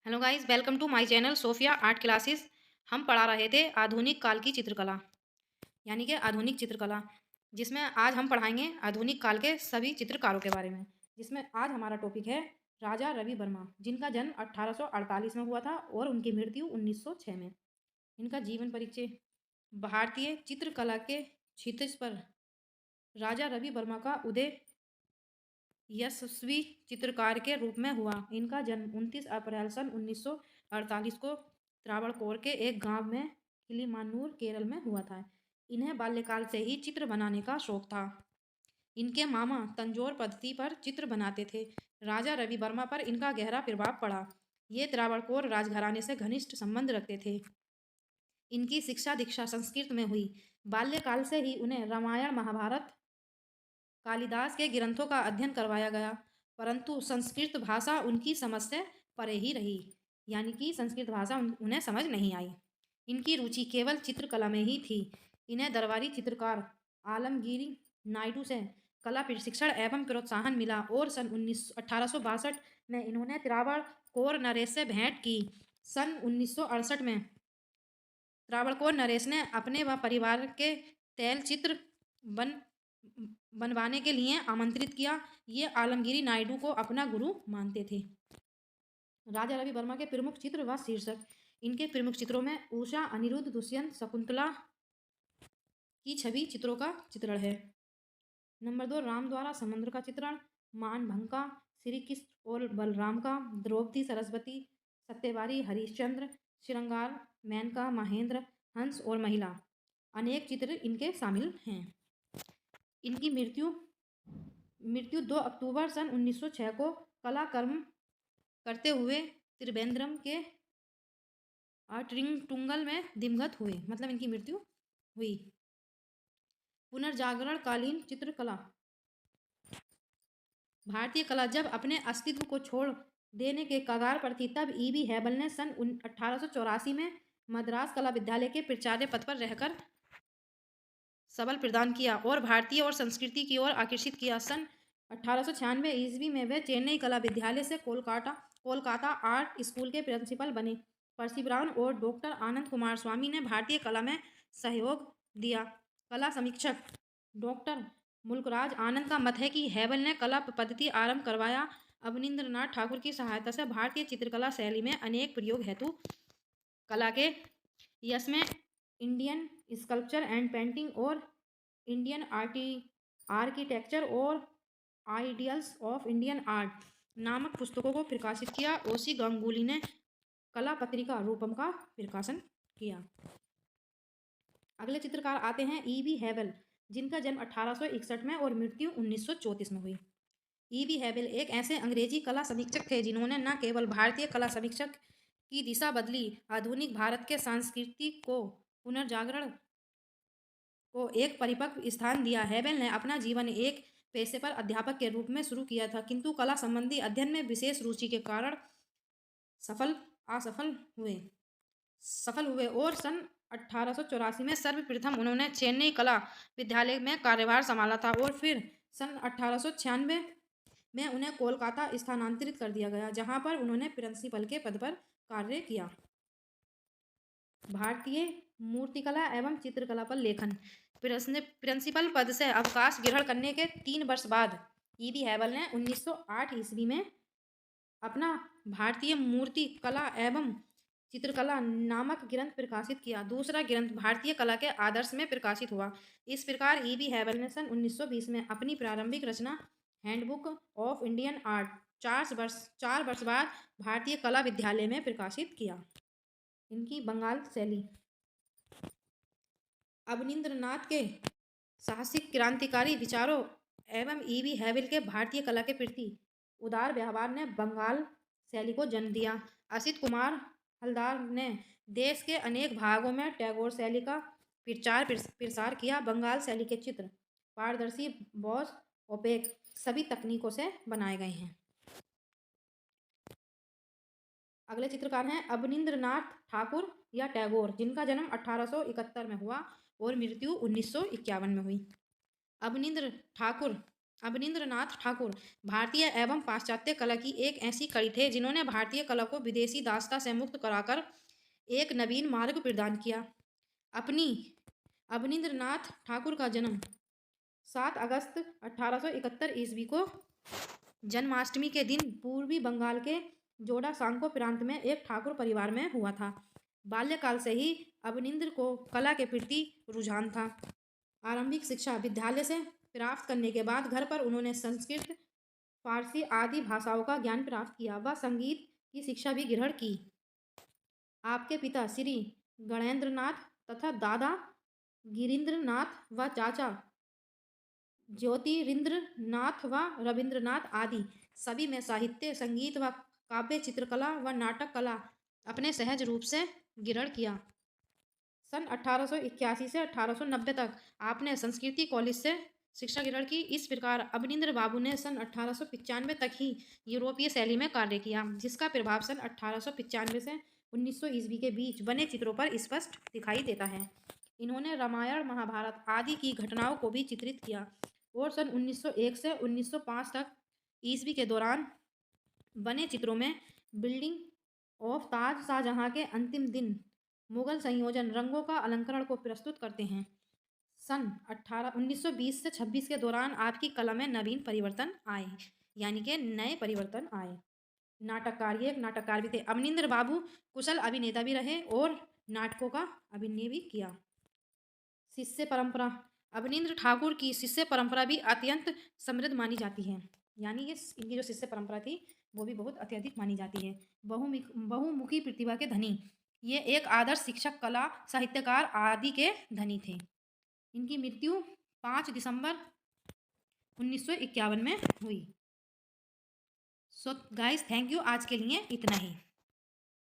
Hello guys, welcome to my channel Sophia art classes. हम पढ़ा रहे थे आधुनिक काल की चित्रकला, यानी कि आधुनिक चित्रकला, जिसमें आज हम पढ़ाएंगे आधुनिक काल के सभी चित्रकारों के बारे में। जिसमें आज हमारा टॉपिक है राजा रवि वर्मा, जिनका जन्म 1848 में हुआ था और उनकी मृत्यु 1906 में। इनका जीवन परिचय। भारतीय चित्रकला के क्षितिज पर राजा रवि वर्मा का उदय यशस्वी चित्रकार के रूप में हुआ। इनका जन्म 29 अप्रैल सन 1948 को त्रावणकोर के एक गांव में किलीमानूर, केरल में हुआ था। इन्हें बाल्यकाल से ही चित्र बनाने का शौक था। इनके मामा तंजौर पद्धति पर चित्र बनाते थे। राजा रवि वर्मा पर इनका गहरा प्रभाव पड़ा। ये त्रावणकोर राजघराने से घनिष्ठ संबंध रखते थे। इनकी शिक्षा दीक्षा संस्कृत में हुई। बाल्यकाल से ही उन्हें रामायण, महाभारत, कालिदास के ग्रंथों का अध्ययन करवाया गया, परंतु संस्कृत भाषा उनकी समझ से परे ही रही, यानी कि संस्कृत भाषा उन्हें समझ नहीं आई। इनकी रुचि केवल चित्रकला में ही थी। इन्हें दरबारी चित्रकार आलमगीर नायडू से कला प्रशिक्षण एवं प्रोत्साहन मिला और सन 1862 में इन्होंने त्रावणकोर नरेश से भेंट की। सन 1968 में त्रावणकोर नरेश ने अपने व परिवार के तैलचित्र बन बनवाने के लिए आमंत्रित किया। ये आलमगीर नायडू को अपना गुरु मानते थे। राजा रवि वर्मा के प्रमुख चित्र व शीर्षक। इनके प्रमुख चित्रों में उषा, अनिरुद्ध, दुष्यंत, शकुंतला की छवि चित्रों का चित्रण है। नंबर 2, राम द्वारा समुद्र का चित्रण, मानभंग का, श्री कृष्ण और बलराम का, द्रौपदी, सरस्वती, सत्यवारी, हरिश्चंद्र, श्रृंगार, मेनका, महेंद्र, हंस और महिला, अनेक चित्र इनके शामिल हैं। इनकी मृत्यु 2 अक्टूबर सन 1906 को कला कर्म करते हुए त्रिवेंद्रम के ट्रिंगटुंगल में दिवंगत हुए, मतलब इनकी मृत्यु हुई। पुनर्जागरण कालीन चित्रकला। भारतीय कला जब अपने अस्तित्व को छोड़ देने के कगार पर थी, तब ई.बी. हैबल ने सन 1884 में मद्रास कला विद्यालय के प्राचार्य पद पर रहकर सबल प्रदान किया और भारतीय और संस्कृति की ओर आकर्षित किया। सन 1896 ईस्वी में वे चेन्नई कला विद्यालय से कोलकाता आर्ट स्कूल के प्रिंसिपल बने। पर्सी ब्राउन और डॉक्टर आनंद कुमार स्वामी ने भारतीय कला में सहयोग दिया। कला समीक्षक डॉक्टर मुल्कराज आनंद का मत है कि हैबल ने कला पद्धति आरंभ करवाया। अवनींद्रनाथ ठाकुर की सहायता से भारतीय चित्रकला शैली में अनेक प्रयोग हेतु कला के यश में इंडियन स्कल्पचर एंड पेंटिंग और इंडियन आर्किटेक्चर और आइडियल्स ऑफ इंडियन आर्ट नामक पुस्तकों को प्रकाशित किया। ओसी गांगुली ने कला पत्रिका रूपम का प्रकाशन किया। अगले चित्रकार आते हैं ई.बी. हैबल, जिनका जन्म 1861 में और मृत्यु 1934 में हुई। ई.बी. हैबल एक ऐसे अंग्रेजी कला समीक्षक थे जिन्होंने न केवल भारतीय कला समीक्षक की दिशा बदली, आधुनिक भारत के संस्कृति को पुनर्जागरण को एक परिपक्व स्थान दिया। हैबल ने अपना जीवन एक पेशेवर अध्यापक के रूप में शुरू किया था, किंतु कला संबंधी अध्ययन में विशेष रुचि के कारण असफल हुए और सन 1884 में सर्वप्रथम उन्होंने चेन्नई कला विद्यालय में कार्यभार संभाला था और फिर सन 1896 में उन्हें कोलकाता स्थानांतरित कर दिया गया, जहां पर उन्होंने प्रिंसिपल के पद पर कार्य किया। भारतीय मूर्तिकला एवं चित्रकला पर लेखन। प्रिंसिपल पद से अवकाश ग्रहण करने के 3 वर्ष बाद ई.बी. हैबल ने 1908 ईस्वी में अपना भारतीय मूर्ति कला एवं चित्रकला नामक ग्रंथ प्रकाशित किया। दूसरा ग्रंथ भारतीय कला के आदर्श में प्रकाशित हुआ। इस प्रकार ई.बी. हैबल ने सन 1920 में अपनी प्रारंभिक रचना हैंडबुक ऑफ इंडियन आर्ट 4 वर्ष बाद भारतीय कला विद्यालय में प्रकाशित किया। इनकी बंगाल शैली। अवनींद्रनाथ के साहसिक क्रांतिकारी विचारों एवं ई.बी. हैबल के भारतीय कला के प्रति उदार व्यवहार ने बंगाल शैली को जन्म दिया। असित कुमार हलदार ने देश के अनेक भागों में टैगोर शैली का प्रचार प्रसार किया। बंगाल शैली के चित्र पारदर्शी, बॉस, ओपेक सभी तकनीकों से बनाए गए हैं। अगले चित्रकार हैं अवनींद्रनाथ ठाकुर या टैगोर, जिनका जन्म 1871 में हुआ और मृत्यु 1951 में हुई। अवनींद्र ठाकुर अवनींद्रनाथ ठाकुर भारतीय एवं पाश्चात्य कला की एक ऐसी कड़ी थे जिन्होंने भारतीय कला को विदेशी दासता से मुक्त कराकर एक नवीन मार्ग प्रदान किया। अपनी अवनींद्रनाथ ठाकुर का जन्म 7 अगस्त 1871 ईस्वी को जन्माष्टमी के दिन पूर्वी बंगाल के जोड़ासांको प्रांत में एक ठाकुर परिवार में हुआ था। बाल्यकाल से ही अवनींद्र को कला के प्रति रुझान था। आरंभिक शिक्षा विद्यालय से प्राप्त करने के बाद घर पर उन्होंने संस्कृत, फारसी आदि भाषाओं का ज्ञान प्राप्त किया। वह संगीत की शिक्षा भी ग्रहण की। आपके पिता श्री गणेंद्रनाथ तथा दादा गिरीन्द्रनाथ व चाचा ज्योतिरिंद्रनाथ व रविंद्रनाथ आदि सभी में साहित्य, संगीत व काव्य, चित्रकला व नाटक कला अपने सहज रूप से ग्रहण किया। सन 1881 से 1890 तक आपने संस्कृति कॉलेज से शिक्षा ग्रहण की। इस प्रकार अवनींद्र बाबू ने सन 1895 तक ही यूरोपीय शैली में कार्य किया, जिसका प्रभाव सन 1895 से 1900 ईस्वी के बीच बने चित्रों पर स्पष्ट दिखाई देता है। इन्होंने रामायण, महाभारत आदि की घटनाओं को भी चित्रित किया और सन 1901 से 1905 तक ईस्वी के दौरान बने चित्रों में बिल्डिंग ऑफ ताज, शाहजहां के अंतिम दिन, मुगल संयोजन, रंगों का अलंकरण को प्रस्तुत करते हैं। सन 1920 से 26 के दौरान आपकी कला में नवीन परिवर्तन आए, यानी कि नए परिवर्तन आए। नाटककार, ये एक नाटककार भी थे। अवनींद्र बाबू कुशल अभिनेता भी रहे और नाटकों का अभिनय भी किया। शिष्य परंपरा, अवनींद्र ठाकुर की शिष्य परंपरा भी अत्यंत समृद्ध मानी जाती है, यानी ये इनकी जो शिष्य परंपरा थी वो भी बहुत अत्यधिक मानी जाती है। बहुमुखी प्रतिभा के धनी, ये एक आदर्श शिक्षक, कला, साहित्यकार आदि के धनी थे। इनकी मृत्यु 5 दिसंबर 1951 में हुई। So guys, thank you. आज के लिए इतना ही।